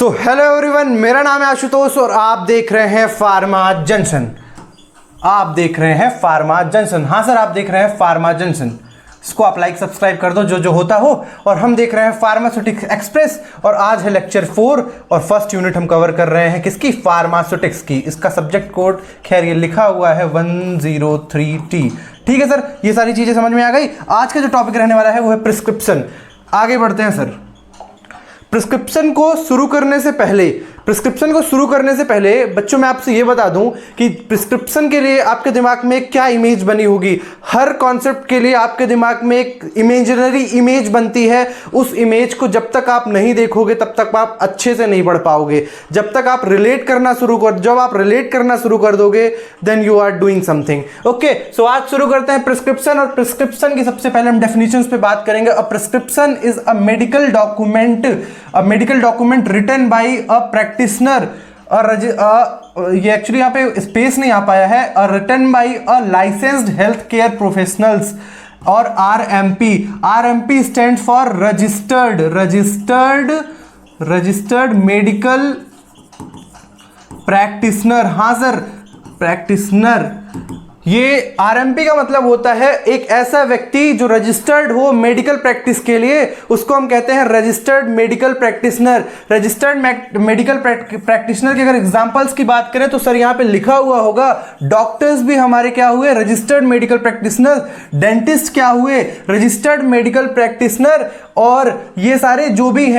So hello everyone, मेरा नाम है आशुतोष और आप देख रहे हैं फार्मा जंक्शन। हाँ सर, आप देख रहे हैं फार्मा जंक्शन। इसको आप लाइक सब्सक्राइब कर दो जो होता हो। और हम देख रहे हैं फार्मास्यूटिक्स एक्सप्रेस और आज है लेक्चर 4 और फर्स्ट यूनिट हम कवर कर रहे हैं किसकी, फार्मास्यूटिक्स की। इसका सब्जेक्ट कोड खैर ये लिखा हुआ है 103T। ठीक है सर, ये सारी चीजें समझ में आ गई। आज का जो टॉपिक रहने वाला है वो है प्रिस्क्रिप्शन। आगे बढ़ते हैं सर। प्रिस्क्रिप्शन को शुरू करने से पहले बच्चों मैं आपसे ये बता दूं कि प्रिस्क्रिप्शन के लिए आपके दिमाग में क्या इमेज बनी होगी। हर कॉन्सेप्ट के लिए आपके दिमाग में एक इमेजिनरी इमेज बनती है। उस इमेज को जब तक आप नहीं देखोगे तब तक आप अच्छे से नहीं पढ़ पाओगे। जब आप रिलेट करना शुरू कर दोगे then you are doing something. Okay, so आज शुरू करते हैं प्रिस्क्रिप्शन। और प्रिस्क्रिप्शन की सबसे पहले हम डेफिनेशंस पे बात करेंगे। A prescription is a medical document written by a practitioner. ये एक्चुअली यहाँ पे स्पेस नहीं आ पाया है। Written by a licensed health care professionals और RMP stand for registered medical practitioner. हाँ सर, प्रैक्टिशनर। ये RMP का मतलब होता है एक ऐसा व्यक्ति जो रजिस्टर्ड हो मेडिकल प्रैक्टिस के लिए, उसको हम कहते हैं registered medical practitioner. Registered medical practitioner की अगर एग्जांपल्स की बात करें तो सर यहाँ पे लिखा हुआ होगा, डॉक्टर्स भी हमारे क्या हुए, रजिस्टर्ड मेडिकल प्रैक्टिशनर। डेंटिस्ट क्या हुए, रजिस्टर्ड मेडिकल प्रैक्टिशनर। और ये सारे जो भी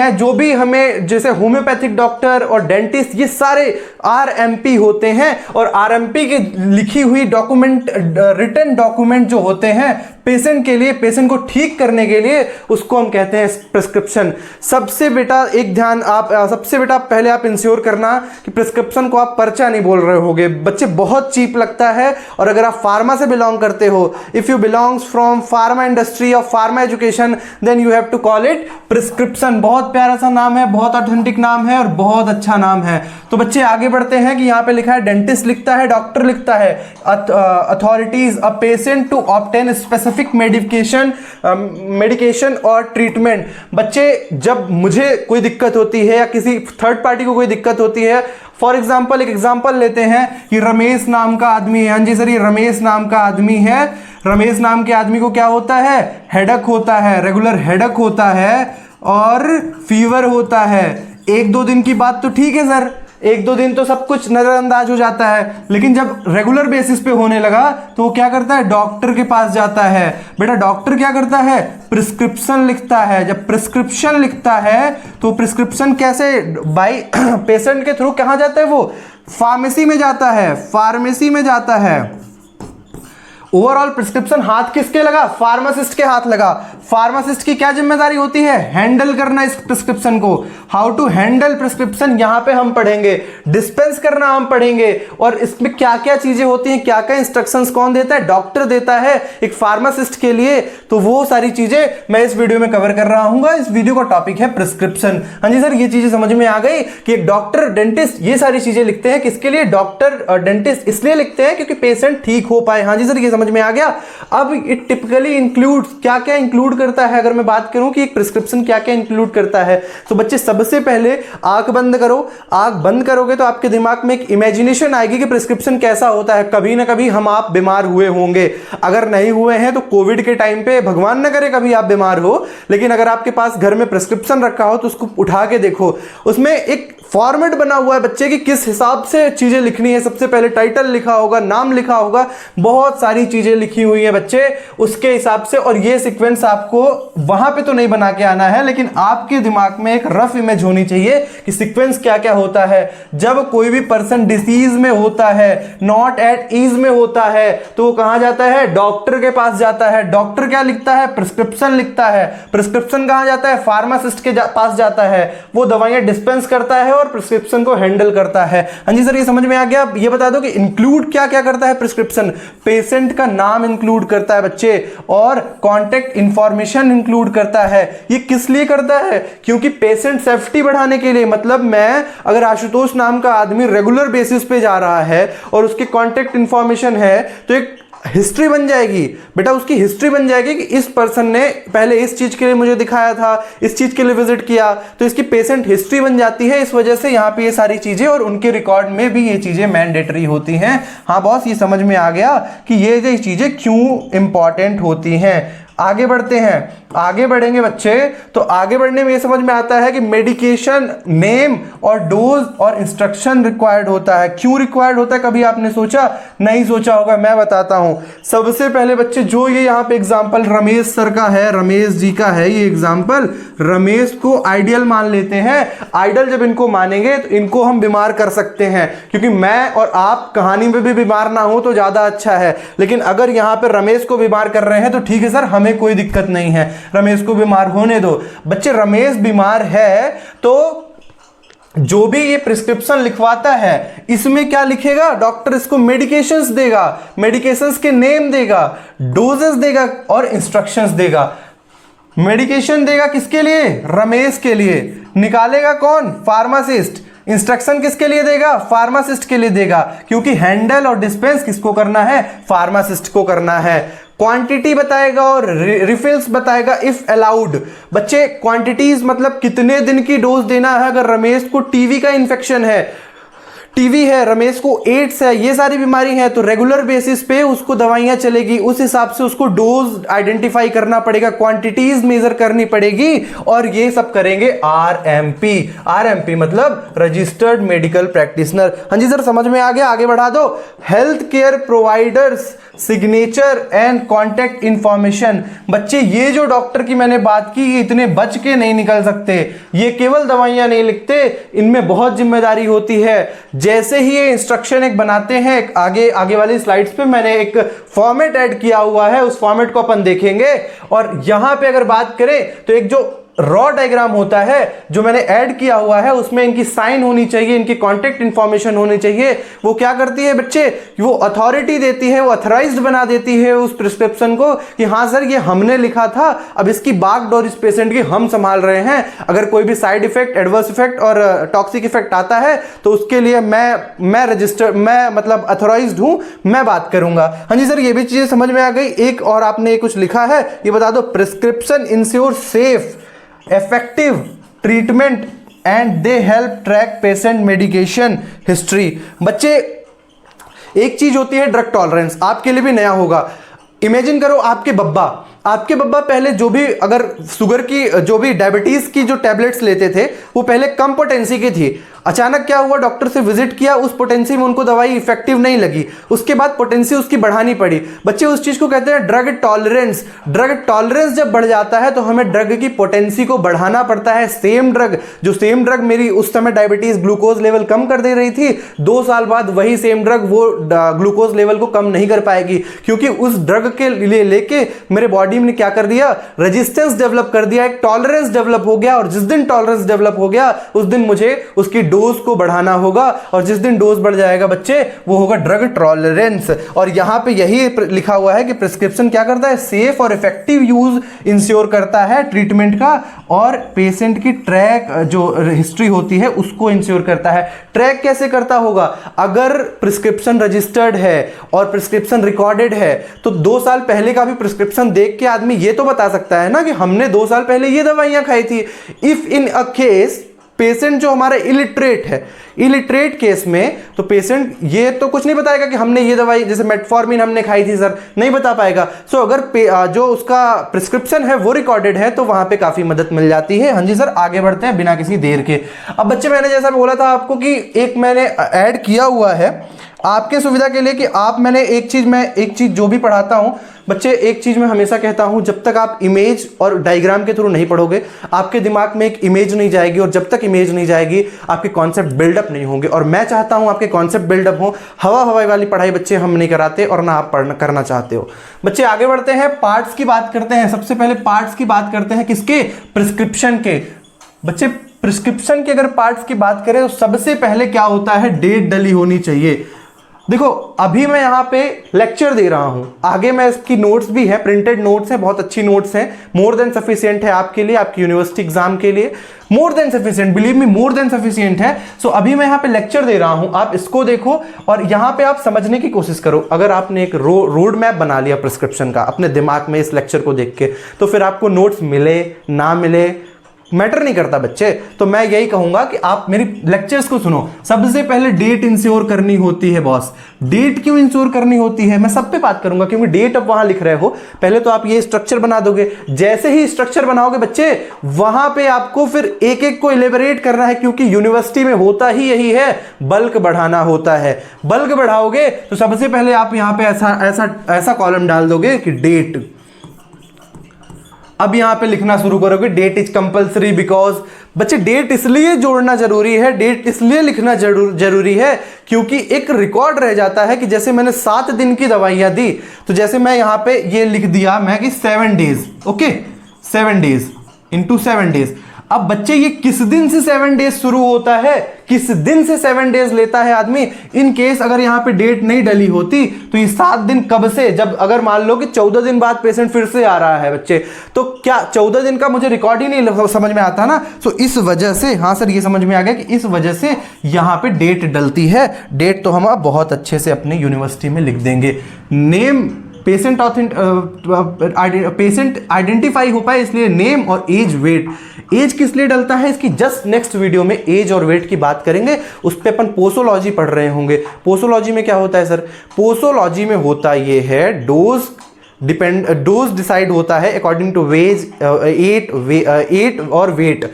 हमें जैसे होम्योपैथिक डॉक्टर और डेंटिस्ट, ये सारे RMP होते हैं। और RMP की लिखी हुई रिटन डॉक्यूमेंट जो होते हैं पेशेंट के लिए, पेशेंट को ठीक करने के लिए, उसको हम कहते हैं प्रिस्क्रिप्शन। सबसे बेटा पहले आप इंश्योर करना कि प्रिस्क्रिप्शन को आप पर्चा नहीं बोल रहे होगे। बच्चे बहुत चीप लगता है। और अगर आप फार्मा से बिलोंग करते हो, if you belongs from pharma industry और pharma education, then you have to call it prescription. बहुत प्यारा सा नाम है, बहुत ऑथेंटिक नाम है और बहुत अच्छा नाम है। तो बच्चे आगे बढ़ते हैं कि यहाँ पे लिखा है डेंटिस्ट लिखता है, डॉक्टर लिखता है, authorities a patient to obtain specific medication और ट्रीटमेंट। बच्चे, जब मुझे कोई दिक्कत होती है या किसी थर्ड पार्टी को कोई दिक्कत होती है, फॉर एग्जाम्पल एक एग्जाम्पल लेते हैं कि रमेश नाम का आदमी है। हाँ जी सर, ये रमेश नाम का आदमी है। रमेश नाम के आदमी को क्या होता है, हेडक होता है, रेगुलर हेडक होता है और फीवर होता है। 1-2 दिन की बात तो ठीक है सर, 1-2 दिन तो सब कुछ नजरअंदाज हो जाता है। लेकिन जब रेगुलर बेसिस पे होने लगा तो वो क्या करता है, डॉक्टर के पास जाता है। बेटा डॉक्टर क्या करता है, प्रिस्क्रिप्शन लिखता है। जब प्रिस्क्रिप्शन लिखता है तो प्रिस्क्रिप्शन कैसे, बाय पेशेंट के थ्रू कहाँ जाता है, वो फार्मेसी में जाता है। ओवरऑल प्रिस्क्रिप्शन हाथ किसके लगा, फार्मासिस्ट के हाथ लगा। फार्मासिस्ट की क्या जिम्मेदारी होती है, हैंडल करना इस प्रिस्क्रिप्शन को। हाउ टू हैंडल प्रिस्क्रिप्शन यहां पे हम पढ़ेंगे। डिस्पेंस करना हम पढ़ेंगे। और इसमें क्या क्या चीजें होती हैं, क्या क्या इंस्ट्रक्शंस कौन देता है, डॉक्टर देता है एक फार्मासिस्ट के लिए। तो वो सारी चीजें मैं इस वीडियो में कवर कर रहा हूँ। इस वीडियो का टॉपिक है प्रिस्क्रिप्शन। हाँ जी सर, ये चीजें समझ में आ गई कि एक डॉक्टर, डेंटिस्ट, ये सारी चीजें लिखते हैं किसके लिए, डॉक्टर और डेंटिस्ट इसलिए लिखते हैं क्योंकि पेशेंट ठीक हो पाए। हाँ जी सर, ये समझ में आ गया। अब इट टिपिकली इंक्लूड्स, क्या क्या इंक्लूड करता है, अगर मैं बात करूं कि एक प्रिस्क्रिप्शन क्या क्या इंक्लूड करता है, तो बच्चे सबसे पहले आंख बंद करो। आंख बंद करोगे तो आपके दिमाग में एक इमेजिनेशन आएगी कि प्रिस्क्रिप्शन कैसा होता है। कभी ना कभी हम आप बीमार हुए होंगे। अगर नहीं हुए हैं तो कोविड के टाइम पे, भगवान न करे कभी आप बीमार हो, लेकिन अगर आपके पास घर में प्रिस्क्रिप्शन रखा हो तो उसको उठा के देखो। उसमें एक फॉर्मेट बना हुआ है बच्चे की किस हिसाब से चीजें लिखनी है। सबसे पहले टाइटल लिखा होगा, नाम लिखा होगा, बहुत सारी चीजें लिखी हुई है बच्चे उसके हिसाब से। और ये सीक्वेंस आपको वहां पे तो नहीं बना के आना है, लेकिन आपके दिमाग में एक रफ इमेज होनी चाहिए कि सीक्वेंस क्या क्या होता है। जब कोई भी पर्सन डिसीज में होता है, नॉट एट ईज में होता है, तो वो कहां जाता है, डॉक्टर के पास जाता है। डॉक्टर क्या लिखता है, प्रिस्क्रिप्शन लिखता है। प्रिस्क्रिप्शन कहां जाता है, फार्मासिस्ट के पास जाता है। वो दवाइयां डिस्पेंस करता है और प्रिस्क्रिप्शन को हैंडल करता है। हाँ जी सर, ये समझ में आ गया। ये बता दो कि इंक्लूड क्या क्या करता है प्रिस्क्रिप्शन। पेशेंट का नाम इंक्लूड करता है बच्चे, और कॉन्टेक्ट इंफॉर्मेशन इंक्लूड करता है। ये किस लिए करता है, क्योंकि पेशेंट सेफ्टी बढ़ाने के लिए। मतलब मैं अगर आशुतोष नाम का आदमी रेगुलर बेसिस पे जा रहा है और उसके कॉन्टेक्ट इंफॉर्मेशन है, तो एक हिस्ट्री बन जाएगी बेटा, उसकी हिस्ट्री बन जाएगी कि इस पर्सन ने पहले इस चीज के लिए मुझे दिखाया था, इस चीज के लिए विजिट किया, तो इसकी पेशेंट हिस्ट्री बन जाती है। इस वजह से यहाँ पे ये सारी चीजें और उनके रिकॉर्ड में भी ये चीजें मैंडेटरी होती हैं। हाँ बॉस, ये समझ में आ गया कि ये चीजें क्यों इंपॉर्टेंट होती हैं। आगे बढ़ते हैं, आगे बढ़ेंगे बच्चे, तो आगे बढ़ने में ये समझ में आता है कि मेडिकेशन नेम और डोज और इंस्ट्रक्शन रिक्वायर्ड होता है। क्यों रिक्वायर्ड होता है, कभी आपने सोचा? नहीं सोचा होगा, मैं बताता हूं। सबसे पहले बच्चे, जो ये यहाँ पे एग्जाम्पल रमेश सर का है, रमेश जी का है ये एग्जाम्पल, रमेश को आइडियल मान लेते हैं। आइडियल जब इनको मानेंगे तो इनको हम बीमार कर सकते हैं, क्योंकि मैं और आप कहानी में भी बीमार ना हो तो ज्यादा अच्छा है। लेकिन अगर यहाँ पे रमेश को बीमार कर रहे हैं तो ठीक है सर, हमें कोई दिक्कत नहीं है, रमेश को बीमार होने दो। बच्चे रमेश बीमार है तो जो भी ये प्रिस्क्रिप्शन लिखवाता है इसमें क्या लिखेगा? डॉक्टर इसको मेडिकेशंस देगा, मेडिकेशंस के नेम देगा, डोजेस देगा और इंस्ट्रक्शंस देगा। मेडिकेशन देगा किसके लिए? रमेश के लिए। निकालेगा कौन? फार्मासिस्ट। इंस्ट्रक्शन किसके लिए देगा? फार्मासिस्ट के लिए देगा, क्योंकि हैंडल और डिस्पेंस किसको करना है? फार्मासिस्ट को करना है। क्वांटिटी बताएगा और रिफिल्स बताएगा इफ अलाउड। बच्चे क्वांटिटीज मतलब कितने दिन की डोज देना है। अगर रमेश को टीवी का इन्फेक्शन है, टीवी है, रमेश को एड्स है, ये सारी बीमारी है, तो रेगुलर बेसिस पे उसको दवाइयां चलेगी, उस हिसाब से उसको डोज आइडेंटिफाई करना पड़ेगा, क्वांटिटीज मेजर करनी पड़ेगी, और ये सब करेंगे आरएमपी। आरएमपी मतलब रजिस्टर्ड मेडिकल प्रैक्टिशनर। हाँ जी सर, समझ में आ गया, आगे बढ़ा दो। Health care providers signature and contact information. बच्चे ये जो डॉक्टर की मैंने बात की, ये इतने बच के नहीं निकल सकते, ये केवल दवाइयां नहीं लिखते, इनमें बहुत जिम्मेदारी होती है। जैसे ही ये इंस्ट्रक्शन एक बनाते हैं, आगे वाली स्लाइड्स पे मैंने एक फॉर्मेट ऐड किया हुआ है, उस फॉर्मेट को अपन देखेंगे। और यहां पे अगर बात करें तो एक जो रॉ डायग्राम होता है जो मैंने ऐड किया हुआ है, उसमें इनकी साइन होनी चाहिए, इनकी कॉन्टेक्ट इंफॉर्मेशन होनी चाहिए। वो क्या करती है बच्चे? वो अथॉरिटी देती है, वो अथराइज्ड बना देती है उस प्रिस्क्रिप्शन को कि हाँ सर ये हमने लिखा था, अब इसकी बागडोर इस पेशेंट की हम संभाल रहे हैं। अगर कोई भी साइड इफेक्ट, एडवर्स इफेक्ट और टॉक्सिक इफेक्ट आता है तो उसके लिए मैं रजिस्टर, मैं मतलब अथोराइज्ड हूं, मैं बात करूंगा। हाँ जी सर, ये भी चीजें समझ में आ गई। एक और आपने कुछ लिखा है, ये बता दो। Prescription ensure safe effective treatment and they help track patient medication history। बच्चे एक चीज होती है ड्रग टॉलरेंस, आपके लिए भी नया होगा। इमेजिन करो आपके बब्बा पहले जो भी अगर शुगर की, जो भी डायबिटीज की जो टैबलेट्स लेते थे वो पहले कम पोटेंसी की थी। अचानक क्या हुआ, डॉक्टर से विजिट किया, उस पोटेंसी में उनको दवाई इफेक्टिव नहीं लगी, उसके बाद पोटेंसी उसकी बढ़ानी पड़ी। बच्चे उस चीज को कहते हैं ड्रग टॉलरेंस। ड्रग टॉलरेंस जब बढ़ जाता है तो हमें ड्रग की पोटेंसी को बढ़ाना पड़ता है। सेम ड्रग मेरी उस समय डायबिटीज ग्लूकोज लेवल कम कर दे रही थी, 2 साल बाद वही सेम ड्रग वो ग्लूकोज लेवल को कम नहीं कर पाएगी, क्योंकि उस ड्रग के लिए लेके मेरे बॉडी ने क्या कर दिया? रेजिस्टेंस डेवलप कर दिया, एक टॉलरेंस डेवलप हो गया। और जिस दिन टॉलरेंस डेवलप हो गया उस दिन मुझे उसकी डोज को बढ़ाना होगा, और जिस दिन डोज बढ़ जाएगा बच्चे वो होगा ड्रग टॉलरेंस। और यहां पे यही लिखा हुआ है कि प्रिस्क्रिप्शन क्या करता है? सेफ और इफेक्टिव यूज इंश्योर करता है ट्रीटमेंट का, और पेशेंट की ट्रैक जो हिस्ट्री होती है उसको इंश्योर करता है। ट्रैक कैसे करता होगा? अगर प्रिस्क्रिप्शन रजिस्टर्ड है और प्रिस्क्रिप्शन रिकॉर्डेड है तो 2 साल पहले का भी प्रिस्क्रिप्शन देख के आदमी ये तो बता सकता है ना कि हमने 2 साल पहले ये दवाइयां खाई थी। If in a case patient जो हमारा इलिटरेट है, इलिटरेट केस में तो पेशेंट ये तो कुछ नहीं बताएगा कि हमने ये दवाई, जैसे मेटफॉर्मिन हमने खाई थी सर, नहीं बता पाएगा। सो अगर जो उसका प्रिस्क्रिप्शन है वो रिकॉर्डेड है तो वहां पे काफी मदद मिल जाती है। हाँ जी सर, आगे बढ़ते हैं बिना किसी देर के। अब बच्चे मैंने जैसा बोला था आपको कि एक मैंने ऐड किया हुआ है आपके सुविधा के लिए कि मैं एक चीज जो भी पढ़ाता हूं बच्चे, एक चीज मैं हमेशा कहता हूं, जब तक आप इमेज और डायग्राम के थ्रू नहीं पढ़ोगे आपके दिमाग में एक इमेज नहीं जाएगी, और जब तक इमेज नहीं जाएगी आपके कॉन्सेप्ट बिल्डअप नहीं होंगे। और मैं चाहता हूं आपके कॉन्सेप्ट बिल्डअप हो। हवाई वाली पढ़ाई बच्चे हम नहीं कराते और ना आप करना चाहते हो। बच्चे आगे बढ़ते हैं, पार्ट्स की बात करते हैं। सबसे पहले पार्ट्स की बात करते हैं, किसके? प्रिस्क्रिप्शन के। बच्चे प्रिस्क्रिप्शन के अगर पार्ट्स की बात करें तो सबसे पहले क्या होता है? डेट डली होनी चाहिए। देखो अभी मैं यहाँ पे लेक्चर दे रहा हूं, आगे मैं इसकी नोट्स भी है, प्रिंटेड नोट्स है, बहुत अच्छी नोट्स हैं, मोर देन सफिशिएंट है आपके लिए, आपकी यूनिवर्सिटी एग्जाम के लिए more than sufficient, believe me more than sufficient है। सो अभी मैं यहाँ पे लेक्चर दे रहा हूं, आप इसको देखो और यहाँ पे आप समझने की कोशिश करो। अगर आपने एक रोड मैप बना लिया प्रिस्क्रिप्शन का अपने दिमाग में इस लेक्चर को देख के, तो फिर आपको नोट्स मिले ना मिले मैटर नहीं करता बच्चे। तो मैं यही कहूंगा कि आप मेरी लेक्चर्स को सुनो। सबसे पहले डेट इंश्योर करनी होती है बॉस। डेट क्यों इंश्योर करनी होती है मैं सब पे बात करूंगा, क्योंकि डेट अब वहां लिख रहे हो, पहले तो आप ये स्ट्रक्चर बना दोगे। जैसे ही स्ट्रक्चर बनाओगे बच्चे, वहां पे आपको फिर एक एक को इलेबोरेट करना है, क्योंकि यूनिवर्सिटी में होता ही यही है, बल्क बढ़ाना होता है। बल्क बढ़ाओगे तो सबसे पहले आप यहां पे ऐसा ऐसा ऐसा कॉलम डाल दोगे कि डेट। अब यहां पे लिखना शुरू करोगे डेट इज कंपलसरी बिकॉज, बच्चे डेट इसलिए जोड़ना जरूरी है, डेट इसलिए लिखना जरूरी है क्योंकि एक रिकॉर्ड रह जाता है कि जैसे मैंने 7 दिन की दवाइयां दी, तो जैसे मैं यहां पे ये लिख दिया मैं कि 7 days, okay 7 days into 7 days. अब बच्चे ये किस दिन से 7 डेज शुरू होता है, किस दिन से 7 डेज लेता है आदमी। इन केस अगर यहां पे डेट नहीं डली होती तो ये 7 दिन कब से, जब अगर मान लो कि 14 दिन बाद पेशेंट फिर से आ रहा है बच्चे, तो क्या 14 दिन का मुझे रिकॉर्ड ही नहीं समझ में आता ना। तो इस वजह से, हाँ सर ये समझ में आ गया कि इस वजह से यहां पे डेट डलती है। डेट तो हम बहुत अच्छे से अपनी यूनिवर्सिटी में लिख देंगे। नेम पेशेंट आइडेंटिफाई हो पाए इसलिए नेम और एज वेट। एज किस लिए डलता है इसकी जस्ट नेक्स्ट वीडियो में एज और वेट की बात करेंगे, उस पे अपन पोसोलॉजी पढ़ रहे होंगे। पोसोलॉजी में क्या होता है सर, पोसोलॉजी में होता ये है डोज डिसाइड होता है अकॉर्डिंग टू वेज एट और वेट,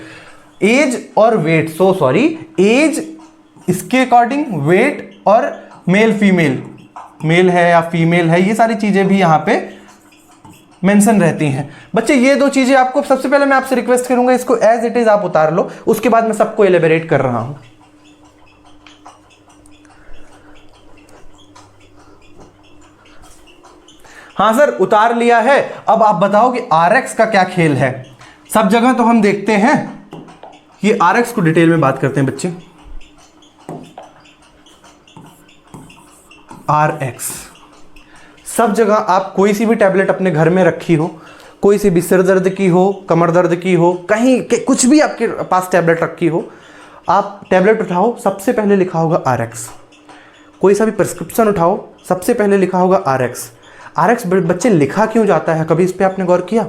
एज और वेट, सो सॉरी एज इसके अकॉर्डिंग, वेट और मेल फीमेल, मेल है या फीमेल है, ये सारी चीजें भी यहां पे मेंशन रहती हैं। बच्चे ये 2 चीजें आपको, सबसे पहले मैं आपसे रिक्वेस्ट करूंगा इसको एज इट इज आप उतार लो, उसके बाद मैं सबको एलिबरेट कर रहा हूं। हाँ सर उतार लिया है। अब आप बताओ कि आरएक्स का क्या खेल है। सब जगह तो हम देखते हैं, ये आरएक्स को डिटेल में बात करते हैं बच्चे। आरएक्स सब जगह, आप कोई सी भी टैबलेट अपने घर में रखी हो, कोई सी भी सिर दर्द की हो, कमर दर्द की हो, कहीं कुछ भी आपके पास टैबलेट रखी हो, आप टैबलेट उठाओ सबसे पहले लिखा होगा आरएक्स। कोई सा भी प्रिस्क्रिप्शन उठाओ सबसे पहले लिखा होगा आरएक्स। आरएक्स बच्चे लिखा क्यों जाता है, कभी इस पे आपने गौर किया।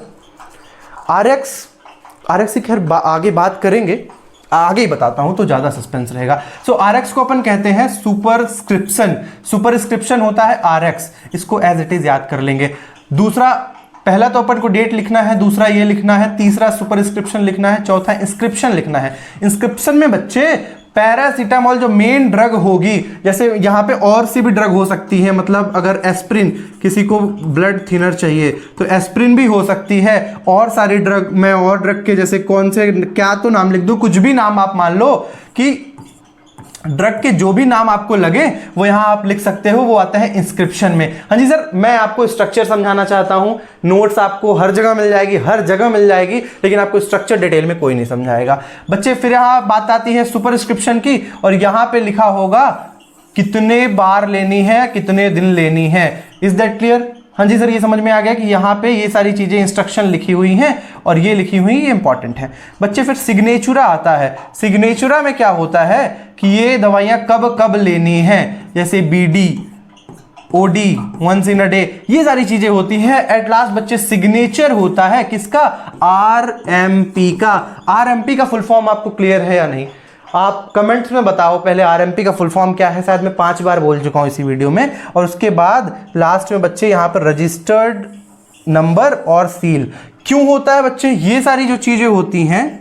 आरएक्स की खैर आगे बात करेंगे, आगे ही बताता हूं तो ज्यादा सस्पेंस रहेगा। सो आरएक्स को अपन कहते हैं सुपरस्क्रिप्शन। सुपरस्क्रिप्शन होता है आरएक्स, इसको एज इट इज याद कर लेंगे। दूसरा, पहला तो अपन को डेट लिखना है, दूसरा ये लिखना है, तीसरा सुपरस्क्रिप्शन लिखना है, चौथा इंस्क्रिप्शन लिखना है। इंस्क्रिप्शन में बच्चे पैरासीटामोल जो मेन ड्रग होगी, जैसे यहाँ पे और सी भी ड्रग हो सकती है, मतलब अगर एस्प्रिन, किसी को ब्लड थिनर चाहिए तो एस्प्रिन भी हो सकती है। और सारी ड्रग, मैं और ड्रग के जैसे कौन से क्या तो नाम लिख दूं, कुछ भी नाम आप मान लो कि ड्रग के जो भी नाम आपको लगे वो यहां आप लिख सकते हो, वो आता है इंस्क्रिप्शन में। हाँ जी सर, मैं आपको स्ट्रक्चर समझाना चाहता हूं। नोट्स आपको हर जगह मिल जाएगी, हर जगह मिल जाएगी, लेकिन आपको स्ट्रक्चर डिटेल में कोई नहीं समझाएगा बच्चे। फिर यहां बात आती है सुपरस्क्रिप्शन की, और यहां पे लिखा होगा कितने बार लेनी है, कितने दिन लेनी है। Is that clear? हाँ जी सर, ये समझ में आ गया कि यहाँ पे ये सारी चीजें इंस्ट्रक्शन लिखी हुई हैं और ये लिखी हुई, ये इंपॉर्टेंट है बच्चे। फिर सिग्नेचुरा आता है। सिग्नेचुरा में क्या होता है कि ये दवाइयां कब कब लेनी है, जैसे BD, OD, once in a day, ये सारी चीजें होती है। एट लास्ट बच्चे सिग्नेचर होता है किसका, आरएमपी का। आरएमपी का फुल फॉर्म आपको क्लियर है या नहीं, आप कमेंट्स में बताओ पहले आरएमपी का फुल फॉर्म क्या है। शायद मैं 5 बार बोल चुका हूं इसी वीडियो में। और उसके बाद लास्ट में बच्चे यहां पर रजिस्टर्ड नंबर और सील क्यों होता है बच्चे। ये सारी जो चीजें होती हैं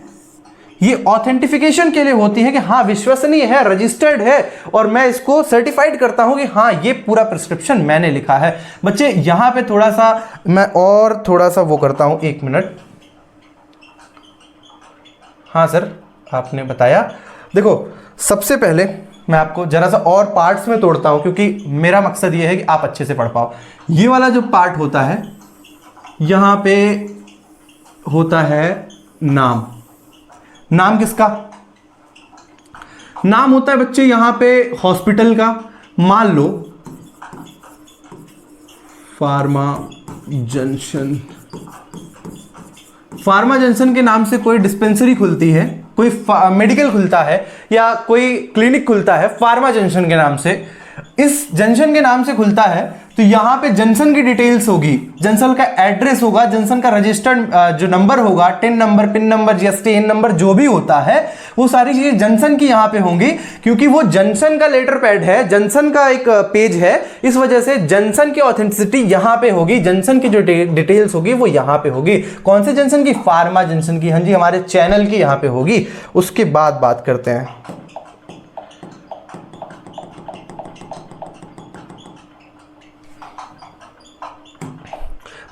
ये ऑथेंटिफिकेशन के लिए होती है कि हाँ विश्वसनीय है, रजिस्टर्ड है, और मैं इसको सर्टिफाइड करता हूं कि हाँ ये पूरा प्रिस्क्रिप्शन मैंने लिखा है। बच्चे यहां पे थोड़ा सा मैं और थोड़ा सा वो करता हूं, 1 मिनट। हाँ सर आपने बताया। देखो सबसे पहले मैं आपको जरा सा और पार्ट्स में तोड़ता हूं, क्योंकि मेरा मकसद यह है कि आप अच्छे से पढ़ पाओ। ये वाला जो पार्ट होता है, यहां पे होता है नाम। नाम किसका? नाम होता है बच्चे यहां पे हॉस्पिटल का। मान लो फार्मा जंक्शन। फार्मा जंक्शन के नाम से कोई डिस्पेंसरी खुलती है, कोई मेडिकल खुलता है या कोई क्लिनिक खुलता है फार्मा जंक्शन के नाम से, इस जंक्शन के नाम से खुलता है, तो यहां पे जंक्शन की डिटेल्स होगी, जंक्शन का एड्रेस होगा, जंक्शन का रजिस्टर्ड जो नंबर होगा, tin number, pin number, GST number जो भी होता है, वो सारी चीजें जंक्शन की यहां पे होंगी, क्योंकि वो जंक्शन का लेटर पैड है, जंक्शन का एक पेज है, इस वजह से जंक्शन की ऑथेंटिसिटी यहां पे होगी, जंक्शन की जो डिटेल्स होगी वो यहां पे होगी। कौन से जंक्शन की? फार्मा जंक्शन की। हाँ जी, हमारे चैनल की यहां पे होगी। उसके बाद बात करते हैं,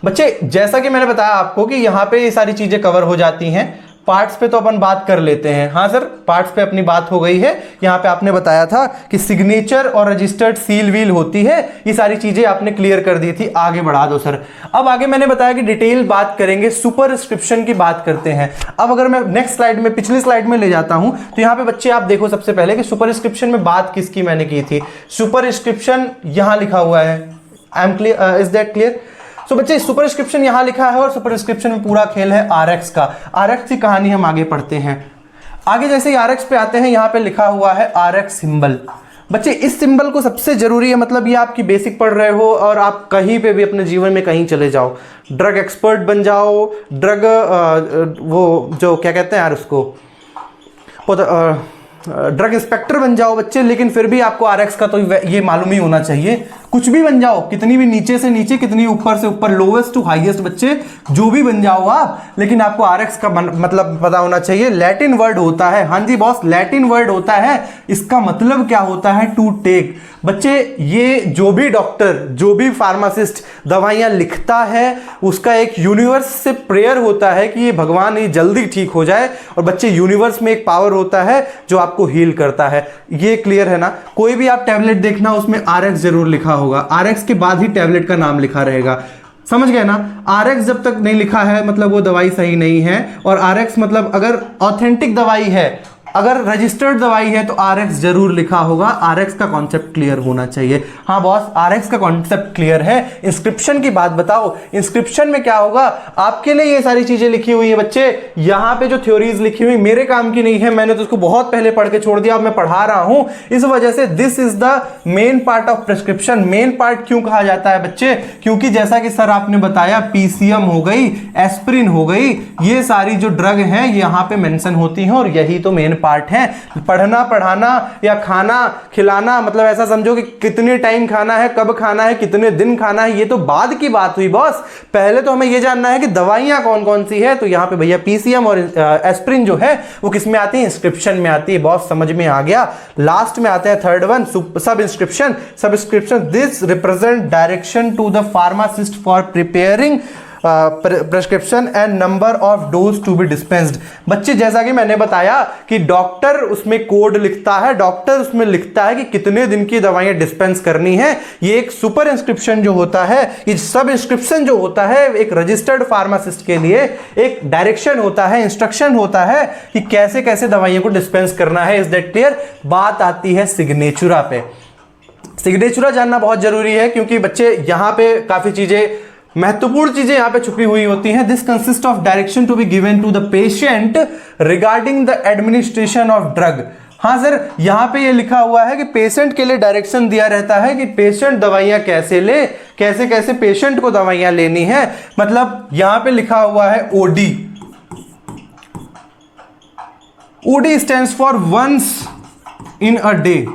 बच्चे जैसा कि मैंने बताया आपको कि यहां पे ये सारी चीजें कवर हो जाती हैं। पार्ट्स पे तो अपन बात कर लेते हैं। हाँ सर, पार्ट्स पे अपनी बात हो गई है। यहां पे आपने बताया था कि सिग्नेचर और रजिस्टर्ड सील व्हील होती है, ये सारी चीजें आपने क्लियर कर दी थी। आगे बढ़ा दो सर। अब आगे मैंने बताया कि डिटेल बात करेंगे, सुपरस्क्रिप्शन की बात करते हैं। अब अगर मैं नेक्स्ट स्लाइड में, पिछली स्लाइड में ले जाता हूं, तो यहां पे बच्चे आप देखो सबसे पहले कि सुपरस्क्रिप्शन में बात किसकी मैंने की थी। सुपरस्क्रिप्शन यहां लिखा हुआ है। I am clear? Is that clear? तो बच्चे सुपरस्क्रिप्शन यहां लिखा है और सुपरस्क्रिप्शन में पूरा खेल है आरएक्स का। आरएक्स की कहानी हम आगे पढ़ते हैं। आगे जैसे ही आरएक्स पे आते हैं, यहां पे लिखा हुआ है आरएक्स सिंबल। बच्चे इस सिंबल को सबसे जरूरी है, मतलब ये आपकी बेसिक पढ़ रहे हो और आप कहीं पे भी अपने जीवन में कहीं चले जाओ, ड्रग एक्सपर्ट बन जाओ, ड्रग वो जो क्या कहते हैं यार उसको, ड्रग इंस्पेक्टर बन जाओ बच्चे, लेकिन फिर भी आपको आरएक्स का तो ये मालूम ही होना चाहिए। कुछ भी बन जाओ, कितनी भी नीचे से नीचे, कितनी ऊपर से ऊपर, लोवेस्ट टू हाईएस्ट बच्चे जो भी बन जाओ आप, लेकिन आपको आरएक्स का मतलब पता होना चाहिए। लैटिन वर्ड होता है, हाँ जी बॉस, लैटिन वर्ड होता है। इसका मतलब क्या होता है? To take. बच्चे ये जो भी डॉक्टर, जो भी फार्मासिस्ट दवाइयां लिखता है, उसका एक यूनिवर्स से प्रेयर होता है कि ये भगवान ये जल्दी ठीक हो जाए। और बच्चे यूनिवर्स में एक पावर होता है जो आपको हील करता है। ये क्लियर है ना? कोई भी आप टैबलेट देखना, उसमें आरएक्स जरूर लिखा होगा, आरएक्स के बाद ही टैबलेट का नाम लिखा रहेगा। समझ गए ना? आरएक्स जब तक नहीं लिखा है मतलब वो दवाई सही नहीं है। और आरएक्स मतलब अगर ऑथेंटिक दवाई है, अगर रजिस्टर्ड दवाई है, तो आरएक्स जरूर लिखा होगा। आरएक्स का कॉन्सेप्ट क्लियर होना चाहिए। हाँ बॉस, आरएक्स का कॉन्सेप्ट क्लियर है। इंस्क्रिप्शन की बात बताओ, इंस्क्रिप्शन में क्या होगा? आपके लिए ये सारी चीजें लिखी हुई है बच्चे। यहां पे जो थ्योरीज लिखी हुई मेरे काम की नहीं है, मैंने तो उसको बहुत पहले पढ़ के छोड़ दिया, अब मैं पढ़ा रहा हूं। इस वजह से this is the main part of prescription. Main part क्यों कहा जाता है बच्चे? क्योंकि जैसा कि सर आपने बताया, पीसीएम हो गई, एस्प्रिन हो गई, ये सारी जो ड्रग हैं यहां पे मेंशन होती हैं और यही तो मेन पार्ट है। पढ़ना, पढ़ाना या खाना खिलाना, मतलब ऐसा समझो कि कितने टाइम खाना है, कब खाना है, कितने दिन खाना है, ये तो बाद की बात हुई बॉस। पहले तो हमें ये जानना है कि दवाइयां कौन कौन सी है। तो यहां पे भैया पीसीएम और एस्प्रिन जो है वो किस में आती है? इंस्क्रिप्शन में आती है। बॉस समझ में आ गया। लास्ट में आता है third one, sub inscription. Subscription, this represent direction to the pharmacist for preparing prescription and number of dose to be dispensed. बच्चे जैसा कि मैंने बताया कि डॉक्टर उसमें कोड लिखता है, डॉक्टर उसमें लिखता है कि कितने दिन की दवाइयां डिस्पेंस करनी है। ये एक सुपर इंस्क्रिप्शन जो होता है, ये सब इंस्क्रिप्शन जो होता है, एक रजिस्टर्ड फार्मासिस्ट के लिए एक डायरेक्शन होता है, इंस्ट्रक्शन होता है कि कैसे कैसे दवाइयों को डिस्पेंस करना है। Is that clear? बात आती है सिग्नेचुरा पे। सिग्नेचुरा जानना बहुत जरूरी है, क्योंकि बच्चे यहां पे काफी चीजें, महत्वपूर्ण चीजें यहां पे छुपी हुई होती हैं। This consist of direction to be given to the patient regarding the administration of drug. हाँ सर, यहां पे ये लिखा हुआ है कि पेशेंट के लिए डायरेक्शन दिया रहता है कि पेशेंट दवाइयां कैसे ले, कैसे कैसे पेशेंट को दवाइयां लेनी है। मतलब यहां पे लिखा हुआ है OD. OD stands for once in a day.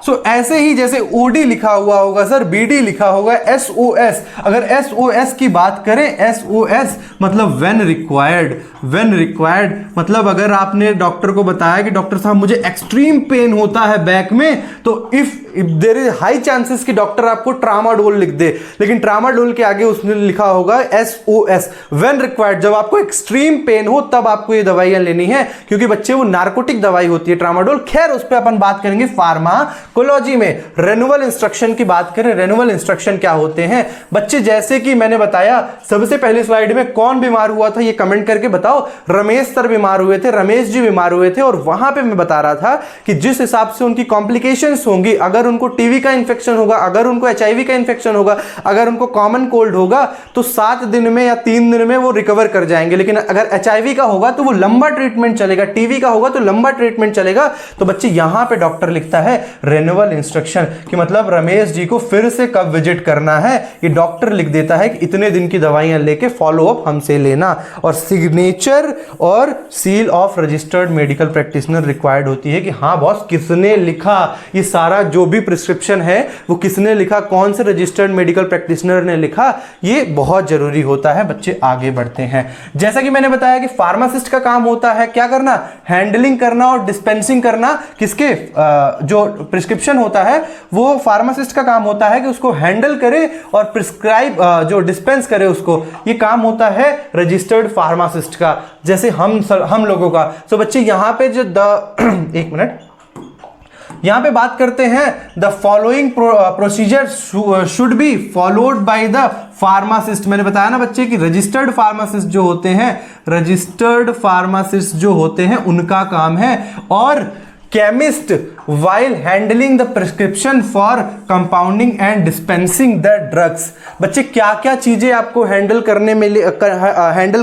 So ऐसे ही जैसे ओडी लिखा हुआ होगा सर, बीडी लिखा होगा, एसओएस। अगर एसओएस की बात करें, एसओएस मतलब व्हेन रिक्वायर्ड। व्हेन रिक्वायर्ड मतलब अगर आपने डॉक्टर को बताया कि डॉक्टर साहब मुझे एक्सट्रीम पेन होता है बैक में, तो if there is high chances कि डॉक्टर आपको ट्रामाडोल लिख दे, लेकिन ट्रामाडोल के आगे उसने लिखा होगा एसओएस, व्हेन रिक्वायर्ड। जब आपको एक्सट्रीम पेन हो तब आपको ये दवाइयां लेनी है, क्योंकि बच्चे वो नार्कोटिक दवाई होती है ट्रामाडोल। खैर उस पर अपन बात करेंगे फार्माकोलॉजी में। रेनुअल इंस्ट्रक्शन की बात करें, रेनुअल इंस्ट्रक्शन क्या होते हैं बच्चे? जैसे कि मैंने बताया सबसे पहले स्लाइड में, कौन बीमार हुआ था ये कमेंट करके बताओ। रमेश सर बीमार हुए थे, रमेश जी बीमार हुए थे, और वहां पे मैं बता रहा था कि जिस हिसाब से उनकी कॉम्प्लिकेशंस होंगी, अगर अगर उनको टीवी का इन्फेक्शन होगा, अगर उनको एचआईवी का इन्फेक्शन होगा, अगर उनको कॉमन कोल्ड होगा तो 7 दिन में या 3 दिन में वो रिकवर कर जाएंगे। लेकिन अगर एचआईवी का होगा तो वो लंबा ट्रीटमेंट चलेगा, टीवी का होगा तो लंबा ट्रीटमेंट चलेगा। तो बच्चे यहां पे डॉक्टर लिखता है रिन्यूअल इंस्ट्रक्शन, कि मतलब रमेश जी को फिर से कब विजिट करना है, ये डॉक्टर लिख देता है कि इतने दिन की दवाइयां लेके फॉलो अप हमसे लेना। और सिग्नेचर और seal of registered medical practitioner required होती है कि हाँ बॉस किसने लिखा, ये सारा जो भी प्रिस्क्रिप्शन है वो किसने लिखा, कौन से रजिस्टर्ड मेडिकल प्रैक्टिशनर ने लिखा, ये बहुत जरूरी होता है। बच्चे आगे बढ़ते हैं। जैसा कि मैंने बताया कि फार्मासिस्ट का काम होता है क्या करना, हैंडलिंग करना और डिस्पेंसिंग करना। किसके जो प्रिस्क्रिप्शन होता है वो फार्मासिस्ट का काम होता है कि उसको हैंडल करे और प्रिस्क्राइब जो डिस्पेंस करे उसको, ये काम होता है रजिस्टर्ड फार्मासिस्ट का, जैसे हम लोगों का। तो बच्चे यहां पे जो एक मिनट, यहां पे बात करते हैं the following procedure should be followed by the pharmacist. मैंने बताया ना बच्चे कि रजिस्टर्ड फार्मासिस्ट जो होते हैं, रजिस्टर्ड फार्मासिस्ट जो होते हैं उनका काम है, और chemist while handling the prescription for compounding and dispensing the drugs। बच्चे क्या क्या चीजें आपको हैंडल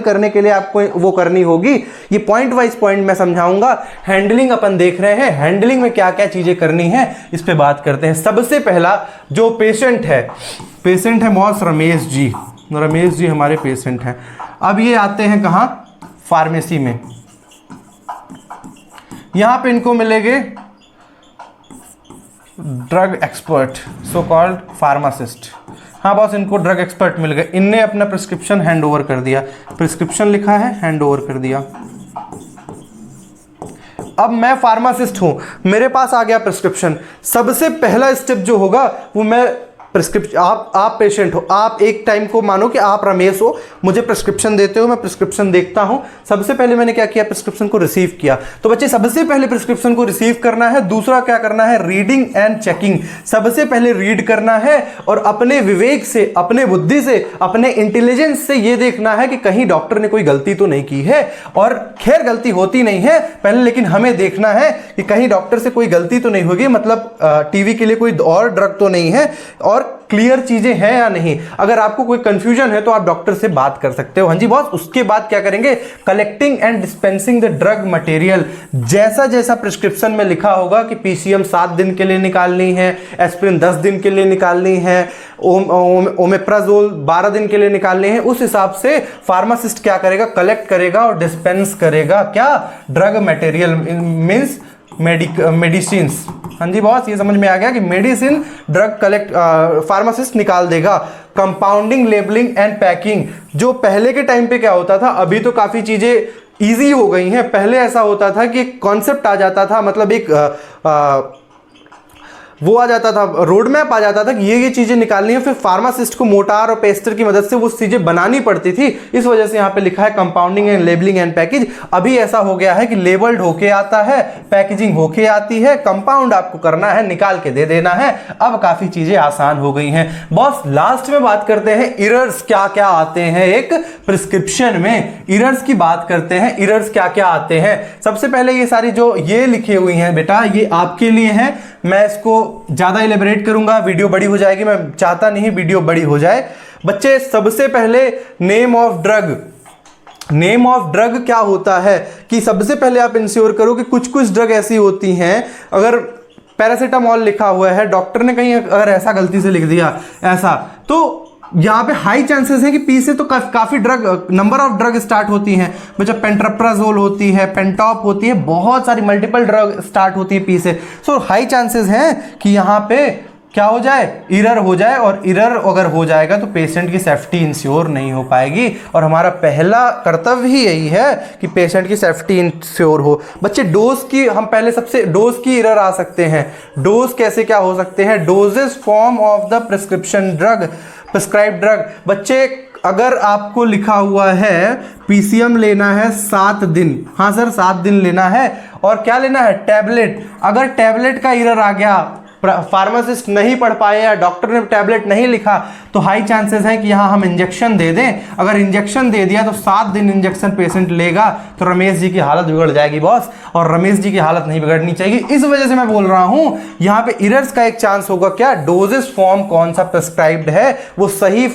करने के लिए आपको वो करनी होगी, ये पॉइंट वाइज पॉइंट मैं समझाऊंगा। हैंडलिंग अपन देख रहे हैं, हैंडलिंग में क्या क्या चीजें करनी है इस पे बात करते हैं। सबसे पहला जो पेशेंट है मॉस रमेश जी हमारे पेशेंट हैं। अब ये आते हैं कहां, फार्मेसी में। यहां पे इनको मिलेंगे drug expert, so called pharmacist. हाँ बॉस, इनको ड्रग एक्सपर्ट मिल गए, इनने अपना प्रिस्क्रिप्शन हैंड ओवर कर दिया, प्रिस्क्रिप्शन लिखा है हैंड ओवर कर दिया। अब मैं फार्मासिस्ट हूं, मेरे पास आ गया प्रिस्क्रिप्शन। सबसे पहला स्टेप जो होगा वो मैं प्रिस्क्रिप्शन, आप पेशेंट हो, आप एक टाइम को मानो कि आप रमेश हो, मुझे प्रिस्क्रिप्शन देते हो, मैं प्रिस्क्रिप्शन देखता हूं। सबसे पहले मैंने क्या किया, प्रिस्क्रिप्शन को रिसीव किया। तो बच्चे सबसे पहले प्रिस्क्रिप्शन को रिसीव करना है। दूसरा क्या करना है, रीडिंग एंड चेकिंग। सबसे पहले रीड करना है और अपने विवेक से, अपने बुद्धि से, अपने इंटेलिजेंस से ये देखना है कि कहीं डॉक्टर ने कोई गलती तो नहीं की है। और खैर गलती होती नहीं है पहले, लेकिन हमें देखना है कि कहीं डॉक्टर से कोई गलती तो नहीं होगी, मतलब टीवी के लिए कोई और ड्रग तो नहीं है, और क्लियर चीजें हैं या नहीं। अगर आपको कोई कंफ्यूजन है तो आप डॉक्टर से बात कर सकते हो। हाँ जी बॉस, उसके बाद क्या करेंगे, collecting and dispensing the drug material. जैसा जैसा प्रिस्क्रिप्शन में लिखा होगा कि पीसीएम 7 दिन के लिए निकालनी है, एस्पिरिन 10 दिन के लिए निकालनी है, ओमेप्राजोल 12 दिन के लिए निकालनी है, उस हिसाब से फार्मासिस्ट क्या करेगा, कलेक्ट करेगा और डिस्पेंस करेगा क्या, ड्रग मटेरियल मीन्स मेडिसिन। हाँ जी बॉस, ये समझ में आ गया कि मेडिसिन ड्रग कलेक्ट फार्मासिस्ट निकाल देगा। Compounding, labelling and packing. जो पहले के टाइम पे क्या होता था, अभी तो काफी चीजें इजी हो गई हैं। पहले ऐसा होता था कि एक कॉन्सेप्ट आ जाता था, मतलब एक वो आ जाता था, रोड मैप आ जाता था कि ये चीजें निकालनी है, फिर फार्मासिस्ट को मोटार और पेस्टर की मदद से वो चीजें बनानी पड़ती थी। इस वजह से यहाँ पे लिखा है compounding and labelling and package. अभी ऐसा हो गया है कि लेबल्ड होके आता है, पैकेजिंग होके आती है, कंपाउंड आपको करना है, निकाल के दे देना है। अब काफी चीजें आसान हो गई हैं। बॉस लास्ट में बात करते हैं इरर्स क्या क्या आते हैं एक प्रिस्क्रिप्शन में। इरर्स की बात करते हैं, इरर्स क्या क्या आते हैं। सबसे पहले ये सारी जो ये लिखी हुई हैं बेटा, ये आपके लिए हैं। मैं इसको ज्यादा इलेबोरेट करूंगा, वीडियो बड़ी हो जाएगी, मैं चाहता नहीं वीडियो बड़ी हो जाए। बच्चे सबसे पहले name of drug. Name of drug क्या होता है कि सबसे पहले आप इंश्योर करो कि कुछ कुछ ड्रग ऐसी होती हैं, अगर पैरासीटामोल लिखा हुआ है, डॉक्टर ने कहीं अगर ऐसा गलती से लिख दिया ऐसा, तो यहाँ पे हाई चांसेस है कि पी से तो काफी drug, number of drug start होती हैं। मतलब पेंट्राप्राजोल होती है, पेंटॉप होती है, बहुत सारी मल्टीपल ड्रग स्टार्ट होती है पी से। सो हाई चांसेस हैं कि यहाँ पे क्या हो जाए, इरर हो जाए, और इरर अगर हो जाएगा तो पेशेंट की सेफ्टी इंश्योर नहीं हो पाएगी। और हमारा पहला कर्तव्य ही यही है कि पेशेंट की सेफ्टी इंश्योर हो। बच्चे डोज की, हम पहले सबसे डोज की इरर आ सकते हैं। डोज कैसे क्या हो सकते हैं, doses form of the prescription drug, prescribe drug. बच्चे अगर आपको लिखा हुआ है पीसीएम लेना है 7 दिन, हाँ सर 7 दिन लेना है, और क्या लेना है, टैबलेट। अगर टैबलेट का इरर आ गया फार्मासिस्ट नहीं पढ़ पाए या डॉक्टर ने टैबलेट नहीं लिखा, तो हाई चांसेस है कि यहाँ हम इंजेक्शन दे दें। अगर इंजेक्शन दे दिया तो 7 दिन इंजेक्शन पेशेंट लेगा तो रमेश जी की हालत बिगड़ जाएगी बॉस, और रमेश जी की हालत नहीं बिगड़नी चाहिए। इस वजह से मैं बोल रहा हूँ यहाँ पे इरर्स का एक चांस होगा, क्या डोजेस फॉर्म कौन सा प्रेस्क्राइब्ड है वो सही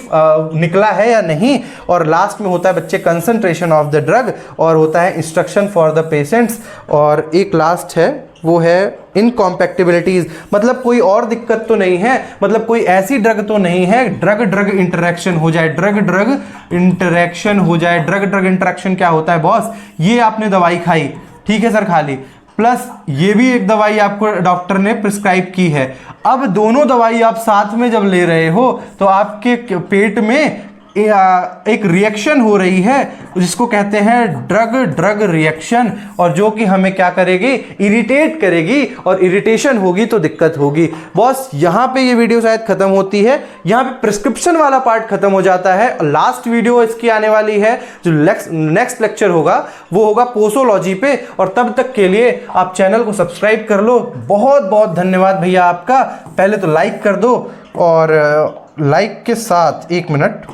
निकला है या नहीं, और लास्ट में होता है बच्चे कंसंट्रेशन ऑफ द ड्रग, और होता है इंस्ट्रक्शन फॉर द पेशेंट्स, और एक लास्ट है वो है इनकॉम्पैक्टिबिलिटीज, मतलब कोई और दिक्कत तो नहीं है, मतलब कोई ऐसी ड्रग तो नहीं है ड्रग ड्रग इंटरेक्शन हो जाए, ड्रग ड्रग इंटरेक्शन हो जाए। ड्रग ड्रग इंटरेक्शन क्या होता है बॉस, ये आपने दवाई खाई, ठीक है सर, खा ली, प्लस ये भी एक दवाई आपको डॉक्टर ने प्रिस्क्राइब की है, अब दोनों दवाई आप साथ में जब ले रहे हो तो आपके पेट में एक रिएक्शन हो रही है जिसको कहते हैं ड्रग ड्रग रिएक्शन, और जो कि हमें क्या करेगी, इरिटेट करेगी, और इरिटेशन होगी तो दिक्कत होगी। बॉस यहाँ पे ये वीडियो शायद खत्म होती है, यहाँ पे प्रिस्क्रिप्शन वाला पार्ट खत्म हो जाता है। लास्ट वीडियो इसकी आने वाली है, जो नेक्स्ट लेक्चर होगा वो होगा पोसोलॉजी पे, और तब तक के लिए आप चैनल को सब्सक्राइब कर लो। बहुत बहुत धन्यवाद भैया आपका। पहले तो लाइक कर दो, और लाइक के साथ, एक मिनट,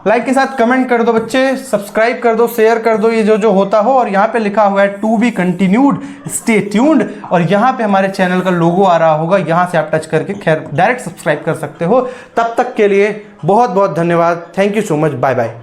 लाइक के साथ कमेंट कर दो बच्चे, सब्सक्राइब कर दो, शेयर कर दो, ये जो होता हो। और यहाँ पे लिखा हुआ है to be continued, stay tuned, और यहाँ पे हमारे चैनल का लोगो आ रहा होगा, यहाँ से आप टच करके खैर डायरेक्ट सब्सक्राइब कर सकते हो। तब तक के लिए बहुत बहुत धन्यवाद। Thank you so much, bye bye.